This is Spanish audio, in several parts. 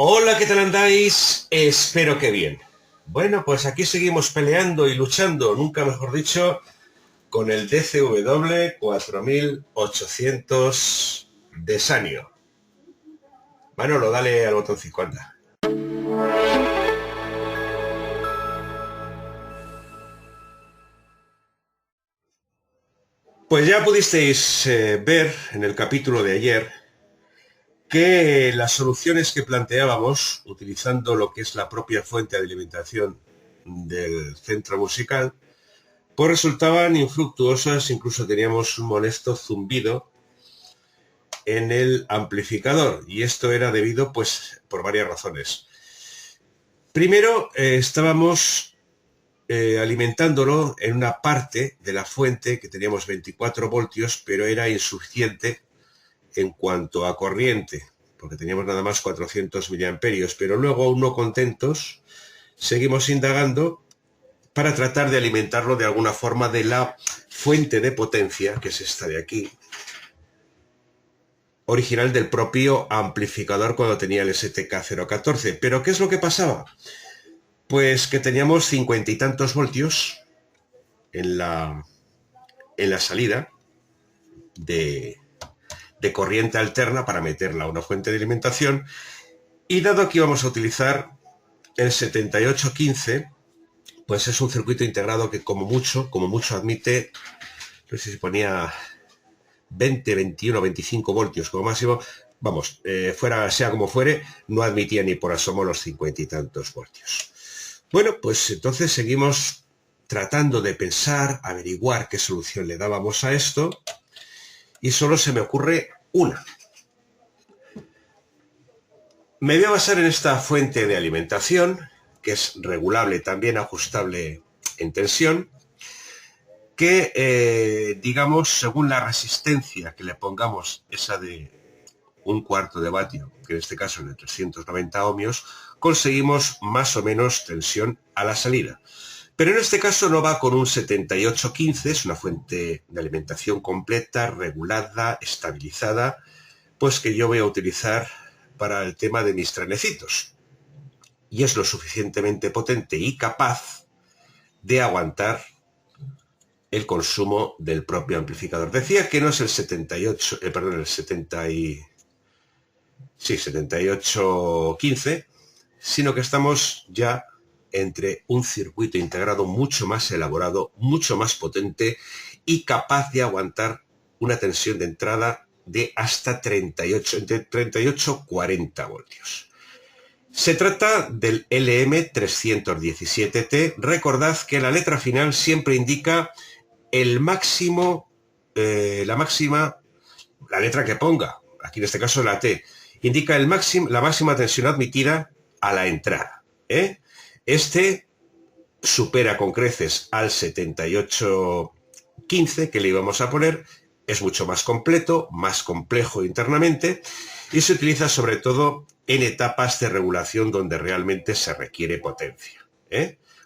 Hola, ¿qué tal andáis? Espero que bien. Bueno, pues aquí seguimos peleando y luchando, nunca mejor dicho, con el DCW 4800 de Sanio. Manolo, dale al botón 50. Pues ya pudisteis ver en el capítulo de ayer que las soluciones que planteábamos, utilizando lo que es la propia fuente de alimentación del centro musical, pues resultaban infructuosas, incluso teníamos un molesto zumbido en el amplificador, y esto era debido pues por varias razones. Primero, estábamos alimentándolo en una parte de la fuente que teníamos 24 voltios, pero era insuficiente en cuanto a corriente, porque teníamos nada más 400 miliamperios, pero luego, aún no contentos, seguimos indagando para tratar de alimentarlo de alguna forma de la fuente de potencia, que es esta de aquí, original del propio amplificador cuando tenía el STK014. ¿Pero qué es lo que pasaba? Pues que teníamos 50 y tantos voltios en la salida de corriente alterna para meterla a una fuente de alimentación, y dado que íbamos a utilizar el 7815, pues es un circuito integrado que como mucho admite, no sé si ponía 20, 21, 25 voltios como máximo, vamos, sea como fuere, no admitía ni por asomo los 50 y tantos voltios. Bueno, pues entonces seguimos tratando de pensar, averiguar qué solución le dábamos a esto, y solo se me ocurre una. Me voy a basar en esta fuente de alimentación, que es regulable, también ajustable en tensión, que, digamos, según la resistencia que le pongamos, esa de 1/4 de vatio, que en este caso es de 390 ohmios, conseguimos más o menos tensión a la salida. Pero en este caso no va con un 7815, es una fuente de alimentación completa, regulada, estabilizada, pues que yo voy a utilizar para el tema de mis trenecitos. Y es lo suficientemente potente y capaz de aguantar el consumo del propio amplificador. Decía que no es el 7815, sino que estamos ya entre un circuito integrado mucho más elaborado, mucho más potente y capaz de aguantar una tensión de entrada de hasta entre 38 y 40 voltios. Se trata del LM317T. Recordad que la letra final siempre indica el máximo, la letra que ponga, aquí en este caso la T, indica la máxima tensión admitida a la entrada. Este supera con creces al 7815 que le íbamos a poner, es mucho más completo, más complejo internamente, y se utiliza sobre todo en etapas de regulación donde realmente se requiere potencia.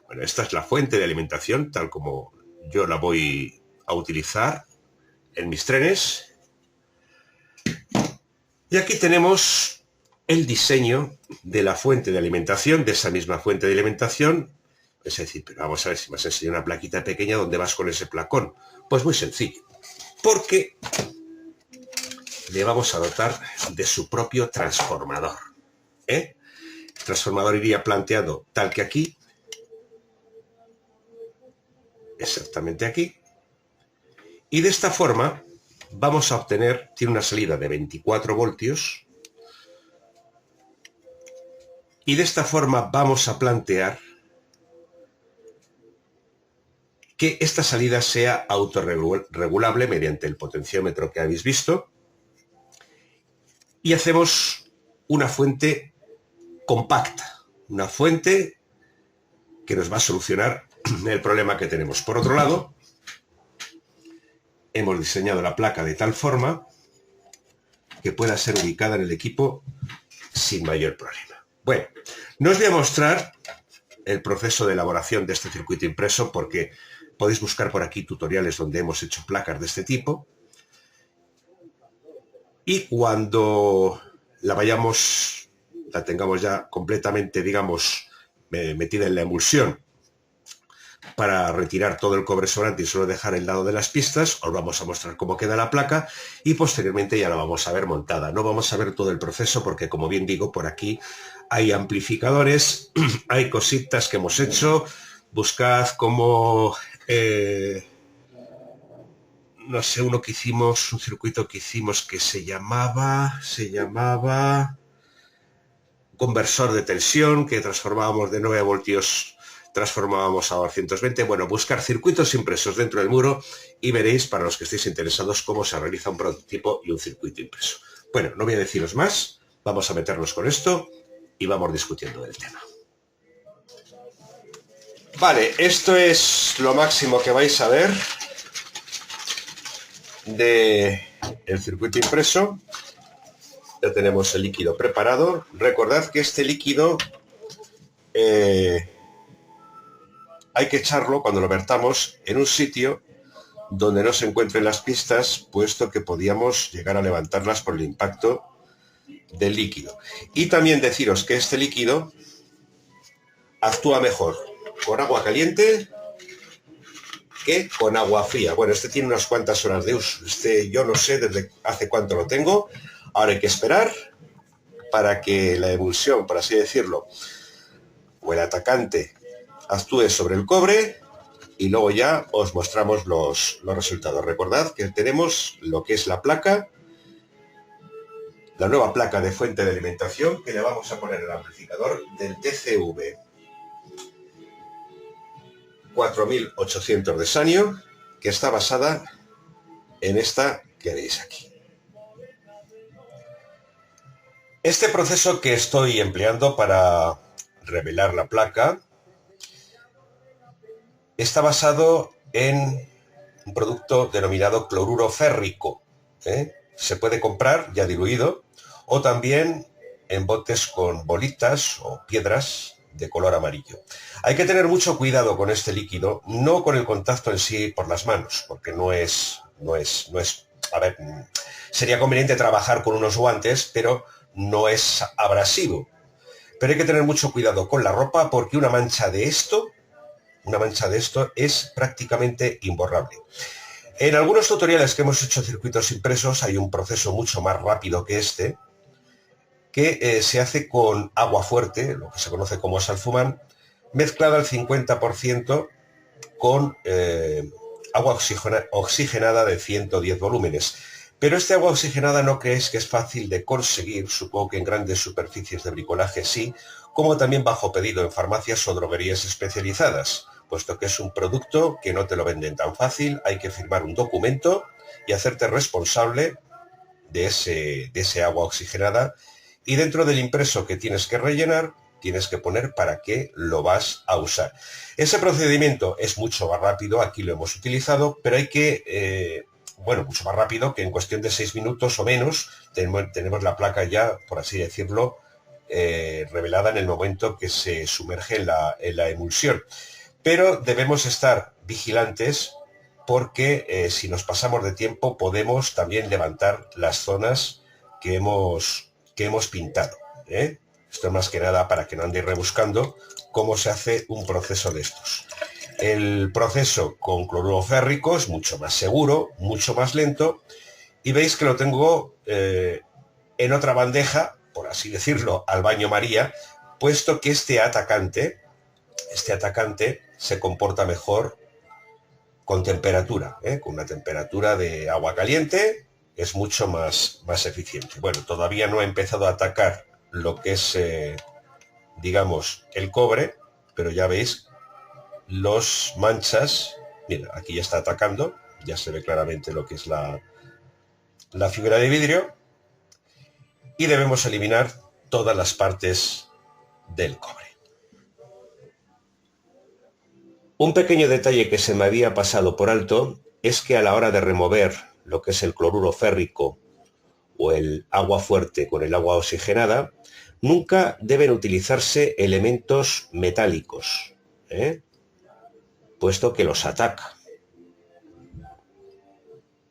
Bueno, esta es la fuente de alimentación tal como yo la voy a utilizar en mis trenes. Y aquí tenemos el diseño de la fuente de alimentación, de esa misma fuente de alimentación. Es decir, pero vamos a ver si me has enseñado una plaquita pequeña, ¿dónde vas con ese placón? Pues muy sencillo, porque le vamos a dotar de su propio transformador. El transformador iría planteado tal que aquí, exactamente aquí, y de esta forma vamos a obtener, tiene una salida de 24 voltios, y de esta forma vamos a plantear que esta salida sea autorregulable mediante el potenciómetro que habéis visto, y hacemos una fuente compacta, una fuente que nos va a solucionar el problema que tenemos. Por otro lado, hemos diseñado la placa de tal forma que pueda ser ubicada en el equipo sin mayor problema. Bueno, no os voy a mostrar el proceso de elaboración de este circuito impreso, porque podéis buscar por aquí tutoriales donde hemos hecho placas de este tipo, y cuando la vayamos la tengamos ya completamente, digamos, metida en la emulsión, para retirar todo el cobre sobrante y solo dejar el lado de las pistas, os vamos a mostrar cómo queda la placa y posteriormente ya la vamos a ver montada. No vamos a ver todo el proceso porque, como bien digo, por aquí hay amplificadores, hay cositas que hemos hecho. Buscad como, no sé, uno que hicimos, un circuito que hicimos que se llamaba conversor de tensión, que transformábamos de 9 voltios, transformábamos a 220. Bueno, buscar circuitos impresos dentro del muro y veréis, para los que estéis interesados, cómo se realiza un prototipo y un circuito impreso. Bueno, no voy a deciros más, vamos a meternos con esto y vamos discutiendo del tema. Vale, esto es lo máximo que vais a ver de el circuito impreso. Ya tenemos el líquido preparado. Recordad que este líquido hay que echarlo cuando lo vertamos en un sitio donde no se encuentren las pistas, puesto que podíamos llegar a levantarlas por el impacto del líquido. Y también deciros que este líquido actúa mejor con agua caliente que con agua fría. Bueno, este tiene unas cuantas horas de uso. Este yo no sé desde hace cuánto lo tengo. Ahora hay que esperar para que la emulsión, por así decirlo, o el atacante actúe sobre el cobre y luego ya os mostramos los resultados. Recordad que tenemos lo que es la placa, la nueva placa de fuente de alimentación que le vamos a poner el amplificador del TCV 4800 de Sanyo, que está basada en esta que veis aquí. Este proceso que estoy empleando para revelar la placa está basado en un producto denominado cloruro férrico. Se puede comprar ya diluido o también en botes con bolitas o piedras de color amarillo. Hay que tener mucho cuidado con este líquido, no con el contacto en sí por las manos, porque no es, a ver, sería conveniente trabajar con unos guantes, pero no es abrasivo. Pero hay que tener mucho cuidado con la ropa porque una mancha de esto es prácticamente imborrable. En algunos tutoriales que hemos hecho circuitos impresos hay un proceso mucho más rápido que este, que se hace con agua fuerte, lo que se conoce como salfumán, mezclada al 50% con agua oxigenada de 110 volúmenes. Pero este agua oxigenada no creéis que es fácil de conseguir, supongo que en grandes superficies de bricolaje sí, como también bajo pedido en farmacias o droguerías especializadas, puesto que es un producto que no te lo venden tan fácil, hay que firmar un documento y hacerte responsable de ese agua oxigenada, y dentro del impreso que tienes que rellenar, tienes que poner para qué lo vas a usar. Ese procedimiento es mucho más rápido, aquí lo hemos utilizado, pero hay que, mucho más rápido, que en cuestión de 6 minutos o menos, tenemos la placa ya, por así decirlo, revelada en el momento que se sumerge en la emulsión. Pero debemos estar vigilantes porque si nos pasamos de tiempo podemos también levantar las zonas que hemos pintado. Esto es más que nada para que no andéis rebuscando cómo se hace un proceso de estos. El proceso con cloruro férrico es mucho más seguro, mucho más lento, y veis que lo tengo en otra bandeja, por así decirlo, al baño María, puesto que este atacante se comporta mejor con temperatura, con una temperatura de agua caliente, es mucho más eficiente. Bueno, todavía no he empezado a atacar lo que es, digamos, el cobre, pero ya veis los manchas. Mira, aquí ya está atacando, ya se ve claramente lo que es la fibra de vidrio, y debemos eliminar todas las partes del cobre. Un pequeño detalle que se me había pasado por alto es que a la hora de remover lo que es el cloruro férrico o el agua fuerte con el agua oxigenada, nunca deben utilizarse elementos metálicos, puesto que los ataca.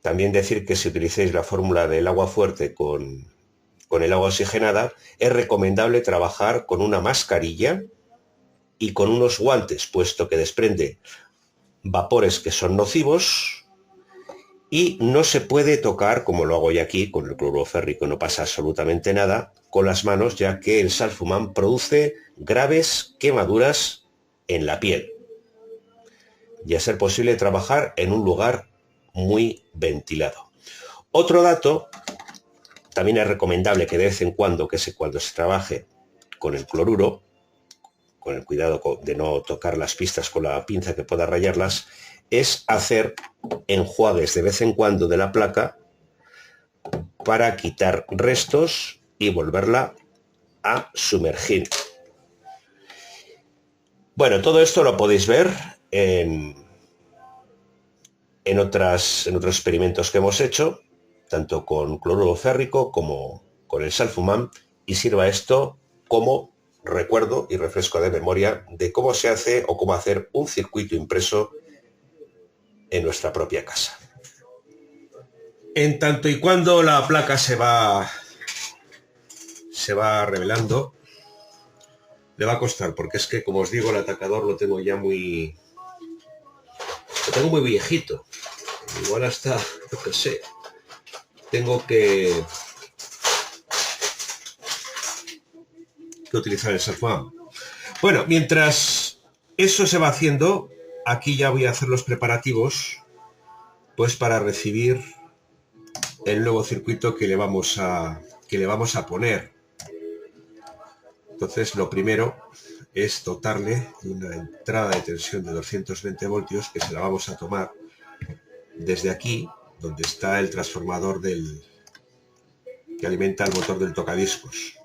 También decir que si utilicéis la fórmula del agua fuerte con con el agua oxigenada, es recomendable trabajar con una mascarilla y con unos guantes, puesto que desprende vapores que son nocivos, y no se puede tocar, como lo hago yo aquí, con el cloruro férrico, no pasa absolutamente nada, con las manos, ya que el Sulfuman produce graves quemaduras en la piel. Y a ser posible trabajar en un lugar muy ventilado. Otro dato, también es recomendable que de vez en cuando, cuando se trabaje con el cloruro, con el cuidado de no tocar las pistas con la pinza que pueda rayarlas, es hacer enjuagues de vez en cuando de la placa para quitar restos y volverla a sumergir. Bueno, todo esto lo podéis ver en otros experimentos que hemos hecho, tanto con cloruro férrico como con el Sulfuman, y sirva esto como recuerdo y refresco de memoria de cómo se hace o cómo hacer un circuito impreso en nuestra propia casa. En tanto y cuando la placa se va revelando, le va a costar, porque es que, como os digo, el atacador lo tengo ya muy viejito. Igual hasta, yo qué sé, tengo que utilizar el Sulfuman. Bueno, mientras eso se va haciendo, aquí ya voy a hacer los preparativos, pues para recibir el nuevo circuito que le vamos a poner. Entonces, lo primero es dotarle de una entrada de tensión de 220 voltios que se la vamos a tomar desde aquí, donde está el transformador que alimenta el motor del tocadiscos.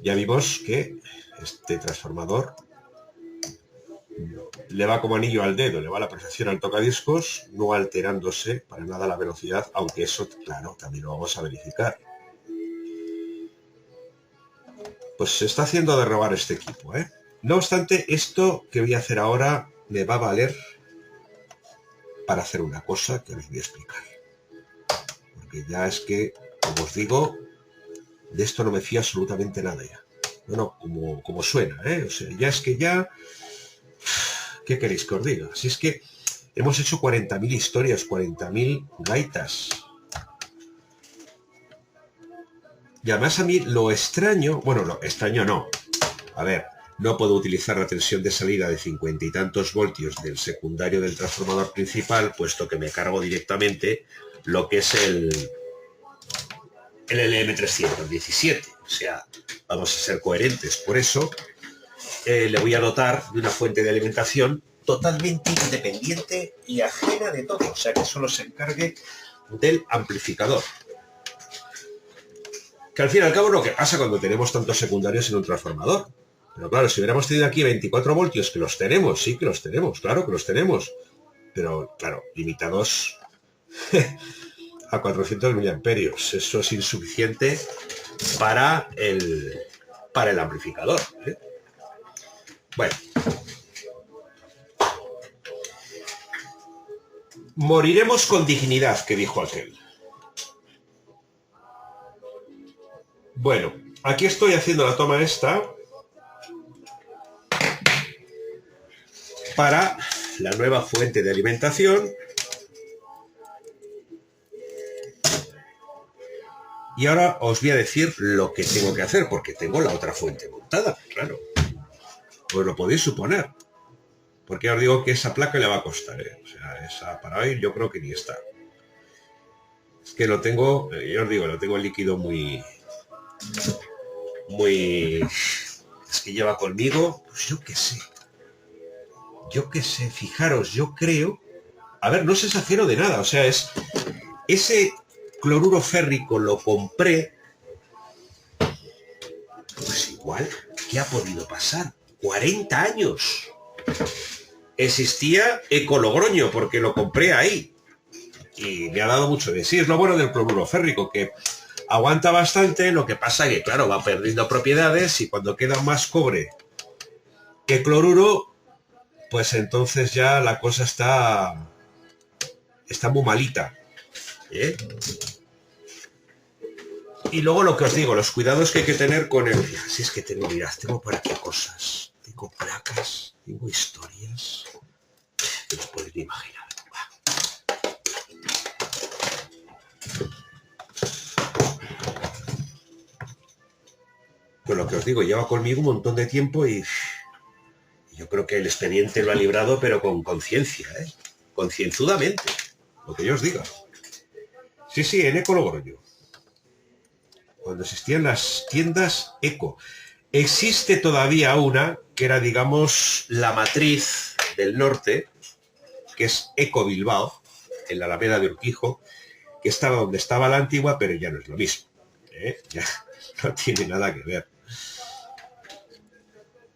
Ya vimos que este transformador le va como anillo al dedo, le va a la perfección al tocadiscos, no alterándose para nada la velocidad, aunque eso, claro, también lo vamos a verificar. Pues se está haciendo de robar este equipo, ¿eh? No obstante, esto que voy a hacer ahora me va a valer para hacer una cosa que os voy a explicar. Porque ya es que, como os digo, de esto no me fío absolutamente nada ya. Bueno, como suena, ¿eh? O sea, ya es que ya... ¿Qué queréis que os diga? Si es que hemos hecho 40.000 historias, 40.000 gaitas. Y además a mí lo extraño... Bueno, lo extraño no. A ver, no puedo utilizar la tensión de salida de 50 y tantos voltios del secundario del transformador principal, puesto que me cargo directamente lo que es el LM317. O sea, vamos a ser coherentes. Por eso le voy a dotar de una fuente de alimentación totalmente independiente y ajena de todo. O sea, que solo se encargue del amplificador. Que al fin y al cabo es lo que pasa cuando tenemos tantos secundarios en un transformador. Pero claro, si hubiéramos tenido aquí 24 voltios, que los tenemos, sí que los tenemos, claro que los tenemos. Pero claro, limitados a 400 miliamperios. Eso es insuficiente para el amplificador, ¿eh? Bueno. Moriremos con dignidad, que dijo aquel. Bueno, aquí estoy haciendo la toma esta para la nueva fuente de alimentación. Y ahora os voy a decir lo que tengo que hacer, porque tengo la otra fuente montada, claro. Pues lo podéis suponer. Porque ya os digo que esa placa le va a costar, ¿eh? O sea, esa para hoy yo creo que ni está. Es que lo tengo, ya os digo, lo tengo el líquido muy... Es que lleva conmigo, pues yo qué sé, fijaros, yo creo... A ver, no es exagero de nada, o sea, es... Ese cloruro férrico lo compré... Pues igual, ¿qué ha podido pasar? 40 años. Existía Ecologroño, porque lo compré ahí. Y me ha dado mucho de sí. Es lo bueno del cloruro férrico, que aguanta bastante, lo que pasa que, claro, va perdiendo propiedades y cuando queda más cobre que cloruro, pues entonces ya la cosa está muy malita, ¿eh? Y luego lo que os digo, los cuidados que hay que tener con el... Si es que tengo, mirad, tengo por aquí cosas, tengo placas, tengo historias, no os podéis ni imaginar. Pues lo que os digo, lleva conmigo un montón de tiempo y yo creo que el expediente lo ha librado, pero con conciencia, ¿eh? Concienzudamente, lo que yo os diga. Sí, sí, en Eco Logroño. Cuando existían las tiendas Eco. Existe todavía una que era, digamos, la matriz del norte, que es Eco Bilbao, en la Alameda de Urquijo, que estaba donde estaba la antigua, pero ya no es lo mismo, ¿eh? Ya no tiene nada que ver.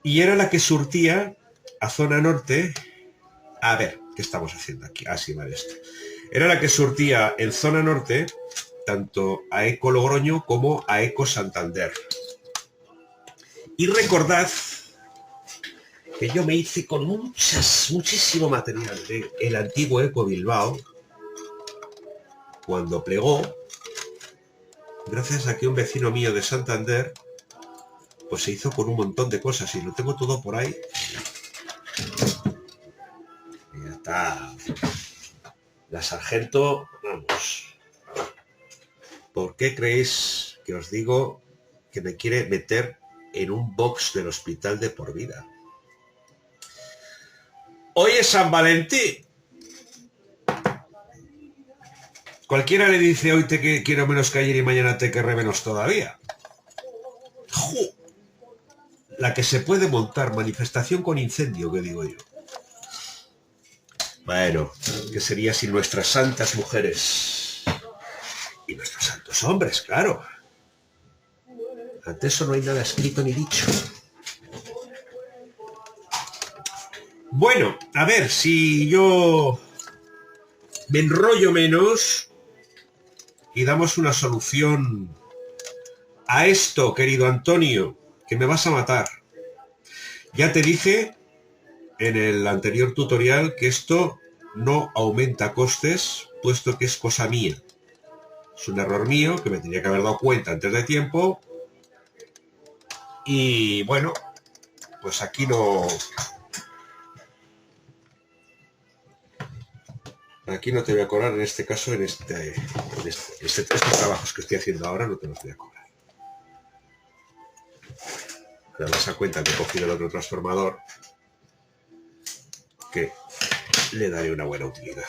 Y era la que surtía a zona norte. A ver, ¿qué estamos haciendo aquí? Ah, sí, vale, esto. Era la que surtía en zona norte tanto a Eco Logroño como a Eco Santander. Y recordad que yo me hice con muchísimo material de el antiguo Eco Bilbao cuando plegó, gracias a que un vecino mío de Santander pues se hizo con un montón de cosas y lo tengo todo por ahí. Y ya está. La sargento, vamos. ¿Por qué creéis que os digo que me quiere meter en un box del hospital de por vida? Hoy es San Valentín. Cualquiera le dice hoy te quiero menos que ayer y mañana te querré menos todavía. ¡Jo! La que se puede montar, manifestación con incendio, que digo yo. Bueno, ¿qué sería sin nuestras santas mujeres? Y nuestros santos hombres, claro. Ante eso no hay nada escrito ni dicho. Bueno, a ver, si yo me enrollo menos y damos una solución a esto, querido Antonio, que me vas a matar. Ya te dije en el anterior tutorial que esto no aumenta costes, puesto que es cosa mía. Es un error mío que me tenía que haber dado cuenta antes de tiempo. Y bueno, pues aquí no... Aquí no te voy a cobrar, en este caso, estos trabajos que estoy haciendo ahora no te los voy a cobrar. Te das a cuenta que he cogido el otro transformador, que le daré una buena utilidad.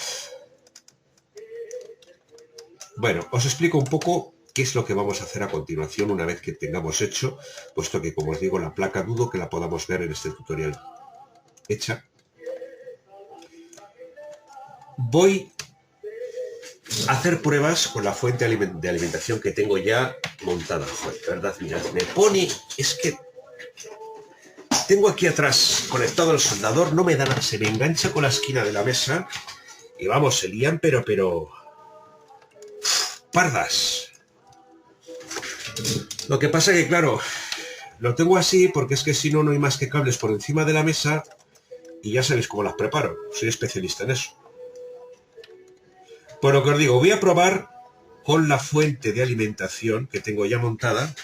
Bueno, os explico un poco qué es lo que vamos a hacer a continuación una vez que tengamos hecho, puesto que, como os digo, la placa dudo que la podamos ver en este tutorial hecha. Voy a hacer pruebas con la fuente de alimentación que tengo ya montada. Joder, ¿verdad? Mirad, me pone... Es que tengo aquí atrás conectado el soldador, no me da nada, se me engancha con la esquina de la mesa y vamos, se lían, pero... pardas. Lo que pasa es que, claro, lo tengo así porque es que si no, no hay más que cables por encima de la mesa y ya sabéis cómo las preparo. Soy especialista en eso. Por lo que os digo, voy a probar con la fuente de alimentación que tengo ya montada.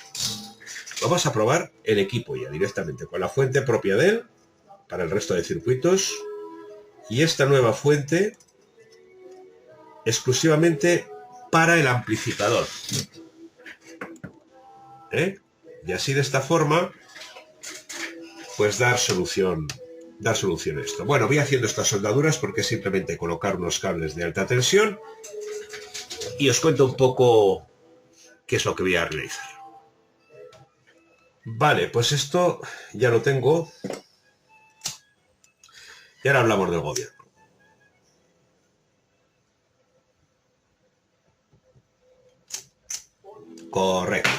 Vamos a probar el equipo ya directamente, con la fuente propia de él, para el resto de circuitos, y esta nueva fuente exclusivamente para el amplificador. Y así de esta forma, pues dar solución a esto. Bueno, voy haciendo estas soldaduras porque es simplemente colocar unos cables de alta tensión y os cuento un poco qué es lo que voy a realizar. Vale, pues esto ya lo tengo. Y ahora hablamos del gobierno. Correcto.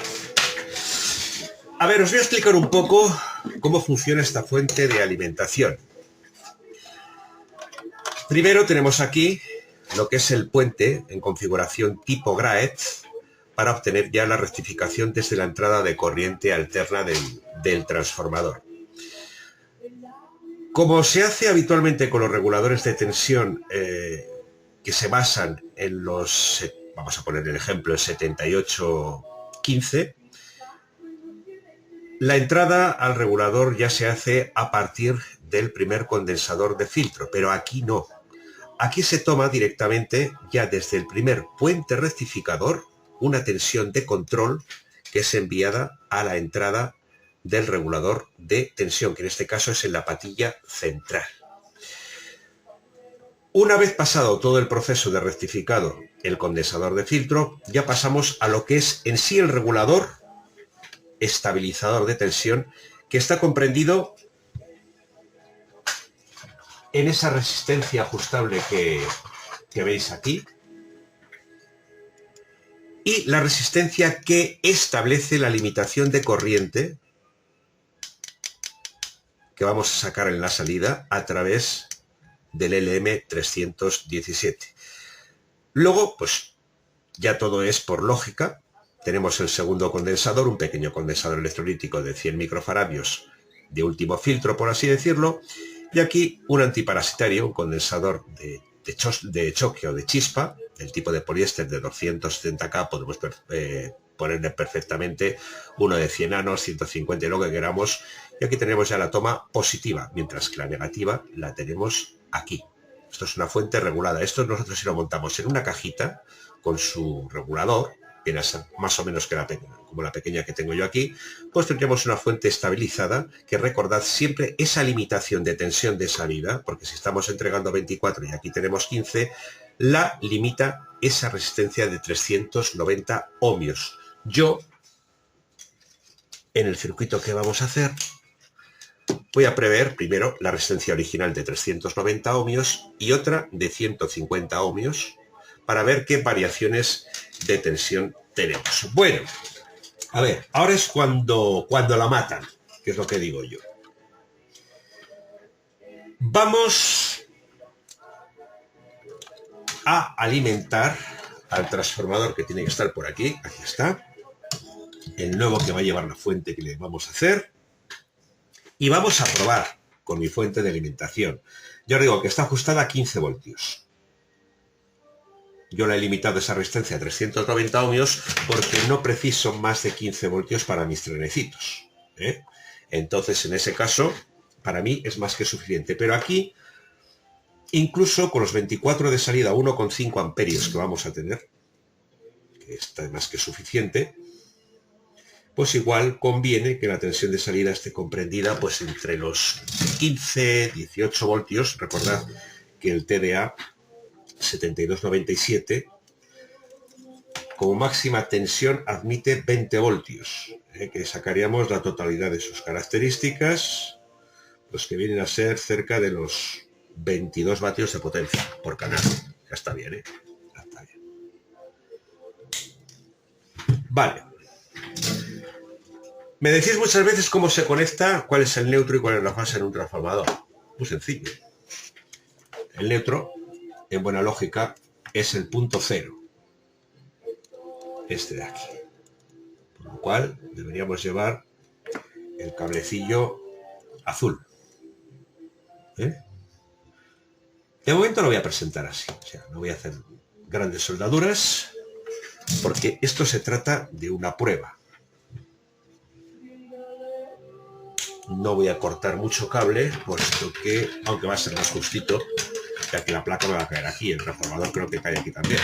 A ver, os voy a explicar un poco cómo funciona esta fuente de alimentación. Primero tenemos aquí lo que es el puente en configuración tipo Graetz para obtener ya la rectificación desde la entrada de corriente alterna del transformador. Como se hace habitualmente con los reguladores de tensión que se basan en los, vamos a poner el ejemplo, el 78 15, la entrada al regulador ya se hace a partir del primer condensador de filtro, pero aquí no. Aquí se toma directamente ya desde el primer puente rectificador una tensión de control que es enviada a la entrada del regulador de tensión, que en este caso es en la patilla central. Una vez pasado todo el proceso de rectificado el condensador de filtro, ya pasamos a lo que es en sí el regulador estabilizador de tensión, que está comprendido en esa resistencia ajustable que veis aquí, y la resistencia que establece la limitación de corriente que vamos a sacar en la salida a través del LM317. Luego, pues ya todo es por lógica. Tenemos el segundo condensador, un pequeño condensador electrolítico de 100 microfaradios de último filtro, por así decirlo, y aquí un antiparasitario, un condensador de choque o de chispa, del tipo de poliéster de 270K, podemos ponerle perfectamente uno de 100 nanos, 150, lo que queramos, y aquí tenemos ya la toma positiva, mientras que la negativa la tenemos aquí. Esto es una fuente regulada. Esto nosotros si lo montamos en una cajita con su regulador, viene a ser más o menos que como la pequeña que tengo yo aquí, pues tendríamos una fuente estabilizada que, recordad siempre esa limitación de tensión de salida, porque si estamos entregando 24 y aquí tenemos 15, la limita esa resistencia de 390 ohmios. Yo, en el circuito que vamos a hacer, voy a prever primero la resistencia original de 390 ohmios y otra de 150 ohmios para ver qué variaciones de tensión tenemos. Bueno, a ver, ahora es cuando la matan, que es lo que digo yo. Vamos a alimentar al transformador que tiene que estar por aquí. Aquí está. El nuevo que va a llevar la fuente que le vamos a hacer. Y vamos a probar con mi fuente de alimentación. Yo os digo que está ajustada a 15 voltios. Yo la he limitado esa resistencia a 390 ohmios porque no preciso más de 15 voltios para mis trenecitos, ¿eh? Entonces, en ese caso, para mí es más que suficiente. Pero aquí, incluso con los 24 de salida, 1,5 amperios que vamos a tener, que está más que suficiente, pues igual conviene que la tensión de salida esté comprendida pues entre los 15, 18 voltios. Recordad que el TDA 7297 como máxima tensión admite 20 voltios, que sacaríamos la totalidad de sus características, pues que vienen a ser cerca de los 22 vatios de potencia por canal. Ya está bien, ¿eh? Ya está bien. Vale. Me decís muchas veces cómo se conecta, cuál es el neutro y cuál es la fase en un transformador. Muy sencillo. El neutro, en buena lógica, es el punto cero. Este de aquí. Por lo cual deberíamos llevar el cablecillo azul. ¿Eh? De momento lo voy a presentar así. O sea, no voy a hacer grandes soldaduras porque esto se trata de una prueba. No voy a cortar mucho cable, puesto que, aunque va a ser más justito, ya que la placa me va a caer aquí, el transformador creo que cae aquí también,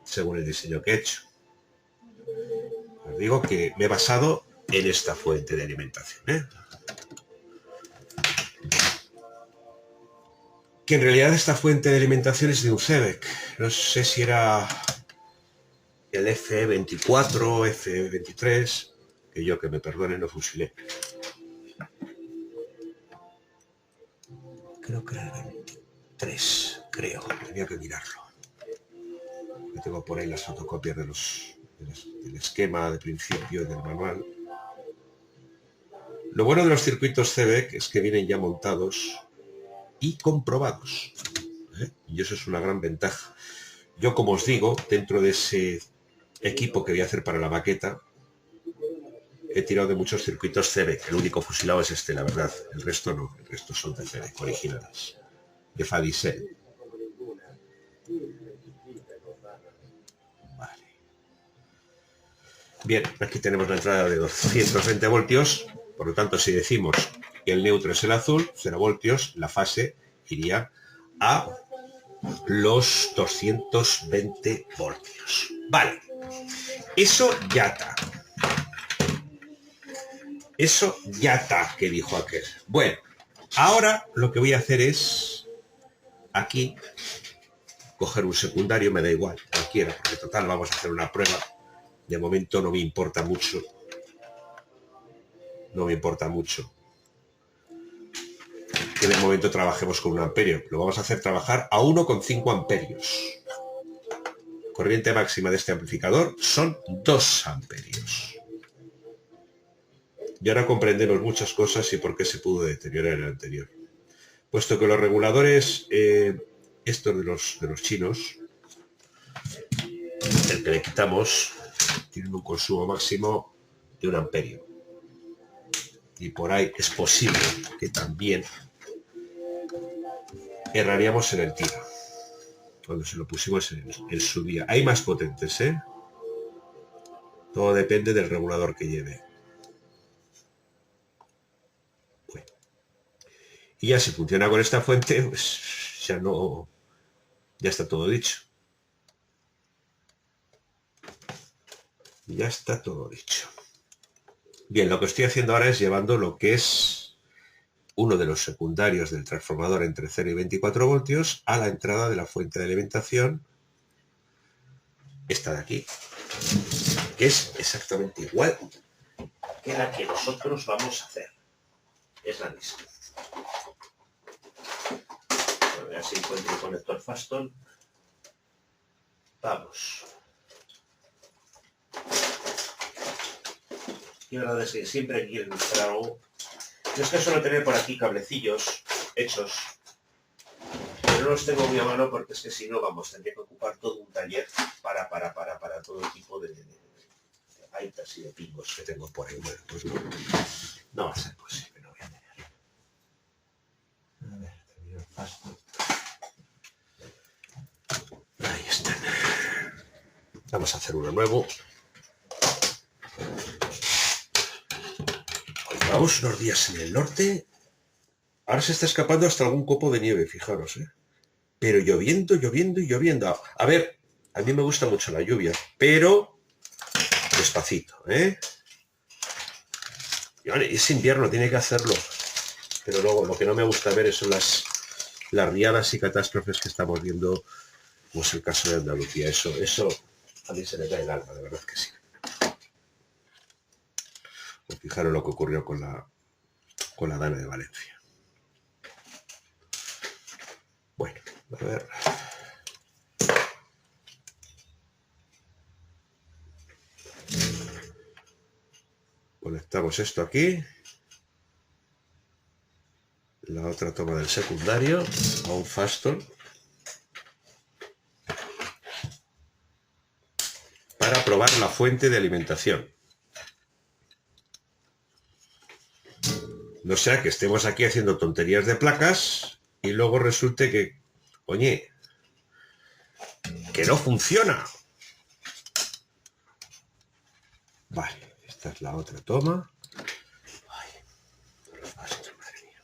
según el diseño que he hecho. Os digo que me he basado en esta fuente de alimentación, ¿eh? Que en realidad esta fuente de alimentación es de un CEBEC. No sé si era el F24, F23, que yo, que me perdonen, no fusilé. Creo que era el 23, creo, tenía que mirarlo. Yo tengo por ahí las fotocopias del esquema de principio del manual. Lo bueno de los circuitos CEBEC es que vienen ya montados y comprobados, ¿eh? Y eso es una gran ventaja. Yo, como os digo, dentro de ese equipo que voy a hacer para la maqueta, he tirado de muchos circuitos CEBEC. El único fusilado es este, la verdad. El resto no. El resto son de CEBEC originales. De Fadisel. Vale. Bien, aquí tenemos la entrada de 220 voltios, por lo tanto, si decimos que el neutro es el azul, 0 voltios, la fase iría a los 220 voltios. Vale, eso ya está. Eso ya está, que dijo aquel. Bueno, ahora lo que voy a hacer es aquí coger un secundario, me da igual, cualquiera, porque total vamos a hacer una prueba. De momento no me importa mucho. No me importa mucho que de momento trabajemos con 1 amperio. Lo vamos a hacer trabajar a 1,5 amperios. Corriente máxima de este amplificador son 2 amperios. Y ahora comprendemos muchas cosas y por qué se pudo deteriorar el anterior. Puesto que los reguladores, estos de los chinos, el que le quitamos, tienen un consumo máximo de 1 amperio. Y por ahí es posible que también erraríamos en el tiro. Cuando se lo pusimos en su día. Hay más potentes, ¿eh? Todo depende del regulador que lleve. Bueno. Y ya si funciona con esta fuente, pues ya no... Ya está todo dicho. Ya está todo dicho. Bien, lo que estoy haciendo ahora es llevando lo que es uno de los secundarios del transformador entre 0 y 24 voltios a la entrada de la fuente de alimentación, esta de aquí, que es exactamente igual que la que nosotros vamos a hacer. Es la misma. A ver si encuentro el conector Faston. Vamos. Y la verdad es que siempre quiero ilustrar algo. Yo es que suelo tener por aquí cablecillos hechos, pero no los tengo muy a mano porque es que si no, vamos, tendría que ocupar todo un taller para todo el tipo de gaitas y de pingos que tengo por ahí. Bueno, pues no va a ser posible, no voy a tener. A ver, termino el pasto. Ahí están. Vamos a hacer uno nuevo. Vamos unos días en el norte. Ahora se está escapando hasta algún copo de nieve, fijaros, ¿eh? Pero lloviendo, lloviendo y lloviendo. A ver, a mí me gusta mucho la lluvia, pero despacito, ¿eh? Y vale, es invierno, tiene que hacerlo. Pero luego lo que no me gusta ver son las riadas y catástrofes que estamos viendo, como es el caso de Andalucía. Eso a mí se me cae el alma, de verdad que sí. Pues fijaros lo que ocurrió con la Dana de Valencia. Bueno, a ver. Conectamos esto aquí. La otra toma del secundario a un Faston para probar la fuente de alimentación. No sea que estemos aquí haciendo tonterías de placas y luego resulte que, oye, que no funciona. Vale, esta es la otra toma. Ay, madre mía.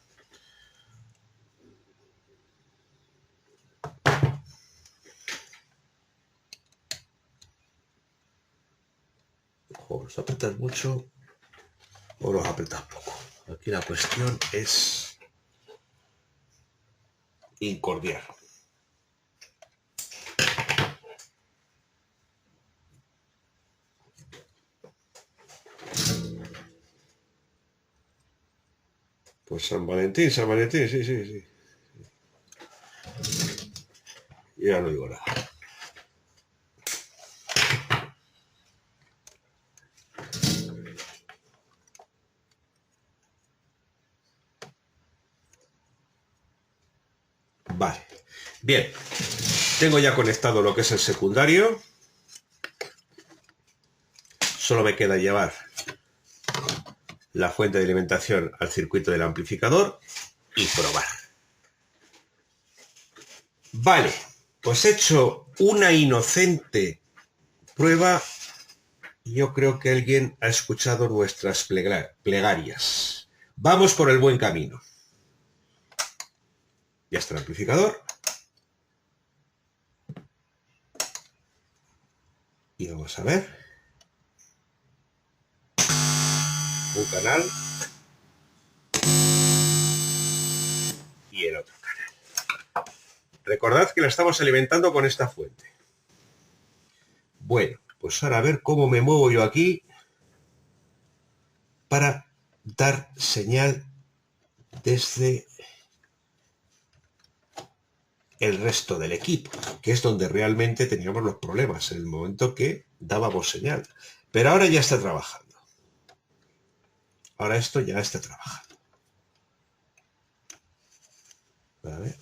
O los apretas mucho o los apretas poco. Aquí la cuestión es incordiar. Pues San Valentín, sí. Ya no digo nada. Vale, bien, tengo ya conectado lo que es el secundario. Solo me queda llevar la fuente de alimentación al circuito del amplificador y probar. Vale, pues he hecho una inocente prueba yo creo que alguien ha escuchado nuestras plegarias. Vamos por el buen camino. Ya está el amplificador. Y vamos a ver. Un canal. Y el otro canal. Recordad que la estamos alimentando con esta fuente. Bueno, pues ahora a ver cómo me muevo yo aquí para dar señal desde el resto del equipo, que es donde realmente teníamos los problemas, en el momento que dábamos señal. Pero ahora ya está trabajando. Ahora esto ya está trabajando. A ver.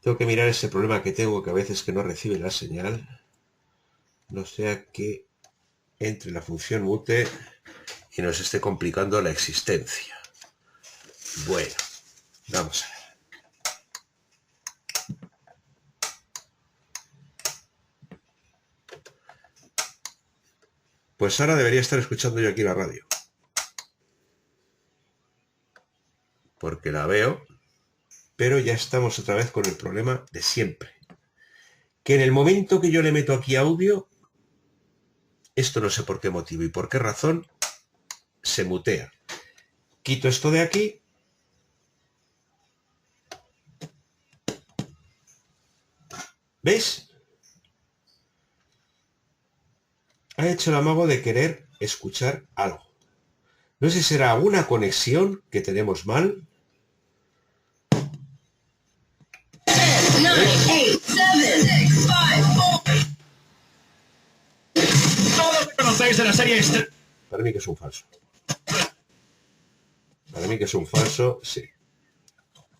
Tengo que mirar ese problema que tengo, que a veces que no recibe la señal. No sea que entre la función mute y nos esté complicando la existencia. Bueno, vamos a ver. Pues ahora debería estar escuchando yo aquí la radio. Porque la veo, pero ya estamos otra vez con el problema de siempre. Que en el momento que yo le meto aquí audio, esto no sé por qué motivo y por qué razón, se mutea. Quito esto de aquí. ¿Veis? Ha hecho el amago de querer escuchar algo. No sé si será una conexión que tenemos mal. 10, 9, 8, 7, 6, 5, 4. Todo lo que conocéis de la serie Para mí que es un falso. Para mí que es un falso, sí.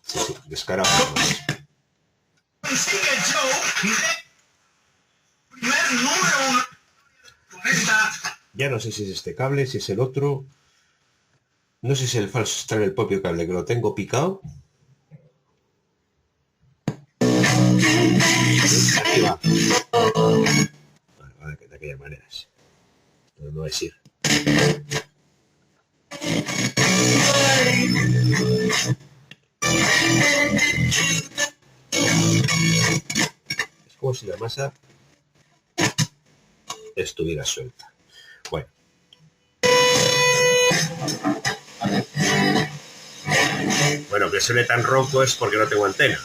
Sí, sí, descarado. Sigue el show. Primer número 1 con esta. Ya no sé si es este cable, si es el otro. No sé si el falso está en el propio cable, que lo tengo picado. Aquí va. Vale, de aquellas maneras. Pero no es ir. Es como si la masa estuviera suelta. Bueno. Bueno, que suene tan ronco es porque no tengo antena.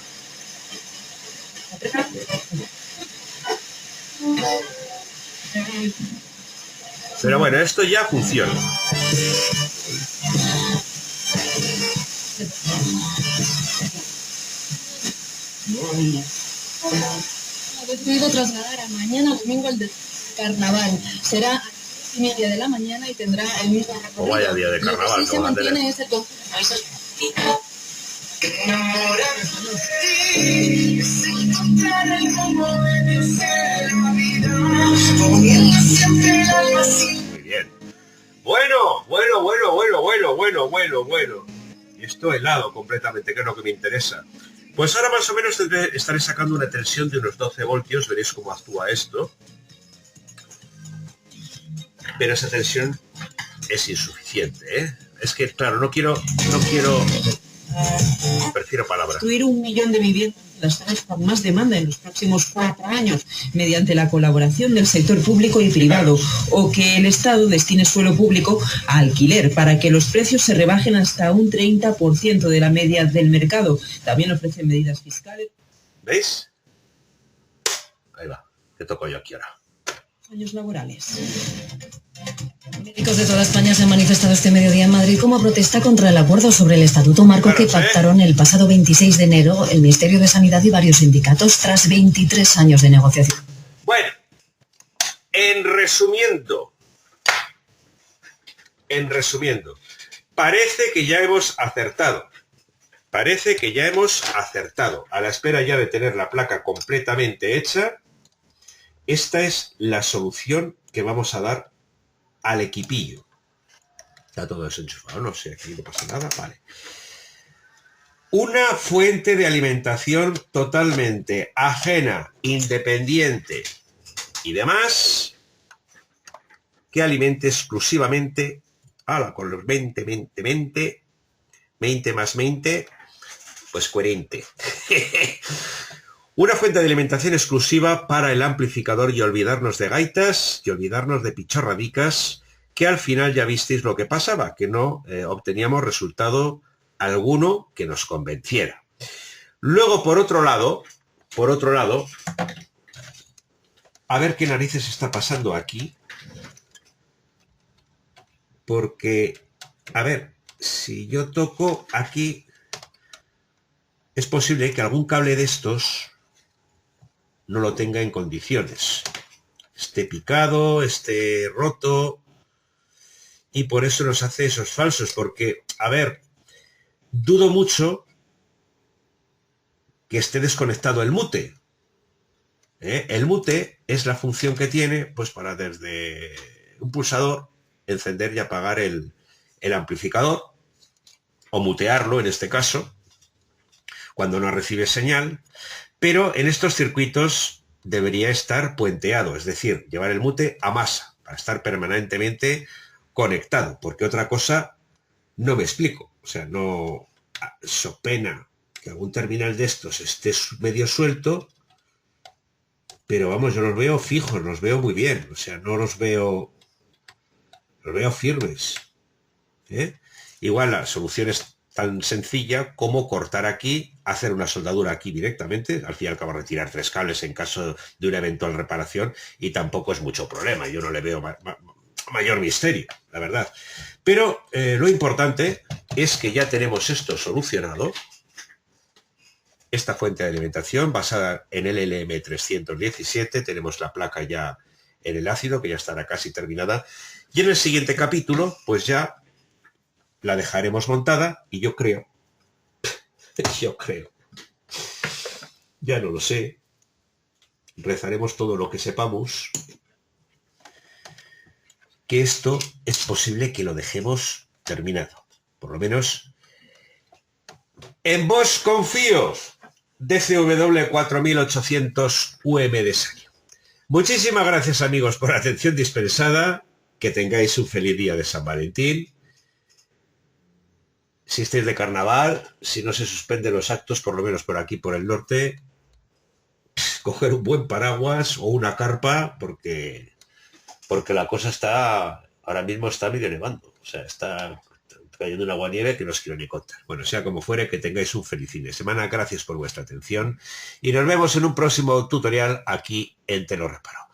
Pero bueno, esto ya funciona. Ha decidido trasladar a mañana domingo el de carnaval. Será a las 10:30 de la mañana y tendrá el mismo recorrido. O vaya día de carnaval. Lo que sí se mantiene es el Muy bien. Bueno. Y esto helado completamente, que es lo que me interesa. Pues ahora más o menos estaré sacando una tensión de unos 12 voltios, veréis cómo actúa esto. Pero esa tensión es insuficiente, ¿eh? Es que, claro, no quiero... Prefiero palabras. Construir 1 millón de viviendas en las zonas con más demanda en los próximos 4 años mediante la colaboración del sector público y privado, o que el Estado destine suelo público a alquiler para que los precios se rebajen hasta un 30% de la media del mercado. También ofrecen medidas fiscales. ¿Veis? Ahí va. ¿Qué toco yo aquí ahora? Años laborales. Médicos de toda España se han manifestado este mediodía en Madrid como protesta contra el acuerdo sobre el Estatuto Marco que pactaron el pasado 26 de enero el Ministerio de Sanidad y varios sindicatos tras 23 años de negociación. Bueno, en resumiendo, parece que ya hemos acertado. A la espera ya de tener la placa completamente hecha, esta es la solución que vamos a dar al equipillo. Está todo desenchufado, no sé, aquí no pasa nada, vale. Una fuente de alimentación totalmente ajena, independiente y demás, que alimente exclusivamente, con los 20 más 20, pues coherente. Una fuente de alimentación exclusiva para el amplificador y olvidarnos de gaitas y olvidarnos de pichorradicas, que al final ya visteis lo que pasaba, que no obteníamos resultado alguno que nos convenciera. Luego, por otro lado, a ver qué narices está pasando aquí, porque, a ver, si yo toco aquí, es posible que algún cable de estos no lo tenga en condiciones. Esté picado, esté roto, y por eso nos hace esos falsos, porque, a ver, dudo mucho que esté desconectado el mute. El mute es la función que tiene, pues para desde un pulsador encender y apagar el amplificador, o mutearlo en este caso, cuando no recibe señal, pero en estos circuitos debería estar puenteado, es decir, llevar el mute a masa, para estar permanentemente conectado, porque otra cosa no me explico. O sea, no, so pena que algún terminal de estos esté medio suelto, pero vamos, yo los veo fijos, los veo muy bien, o sea, no los veo firmes. Igual la solución es tan sencilla como cortar aquí, hacer una soldadura aquí directamente, al fin y al cabo retirar 3 cables en caso de una eventual reparación, y tampoco es mucho problema, yo no le veo mayor misterio, la verdad. Pero lo importante es que ya tenemos esto solucionado, esta fuente de alimentación basada en el LM317, tenemos la placa ya en el ácido, que ya estará casi terminada, y en el siguiente capítulo, pues ya la dejaremos montada, y yo creo, ya no lo sé, rezaremos todo lo que sepamos, que esto es posible que lo dejemos terminado. Por lo menos en vos confío, DCW 4800 UM de Sayo. Muchísimas gracias, amigos, por la atención dispensada. Que tengáis un feliz día de San Valentín. Si estáis de carnaval, si no se suspenden los actos, por lo menos por aquí, por el norte, coger un buen paraguas o una carpa, porque la cosa ahora mismo está medio nevando. O sea, está cayendo una aguanieve que no os quiero ni contar. Bueno, sea como fuere, que tengáis un feliz fin de semana. Gracias por vuestra atención y nos vemos en un próximo tutorial aquí en Te lo reparo.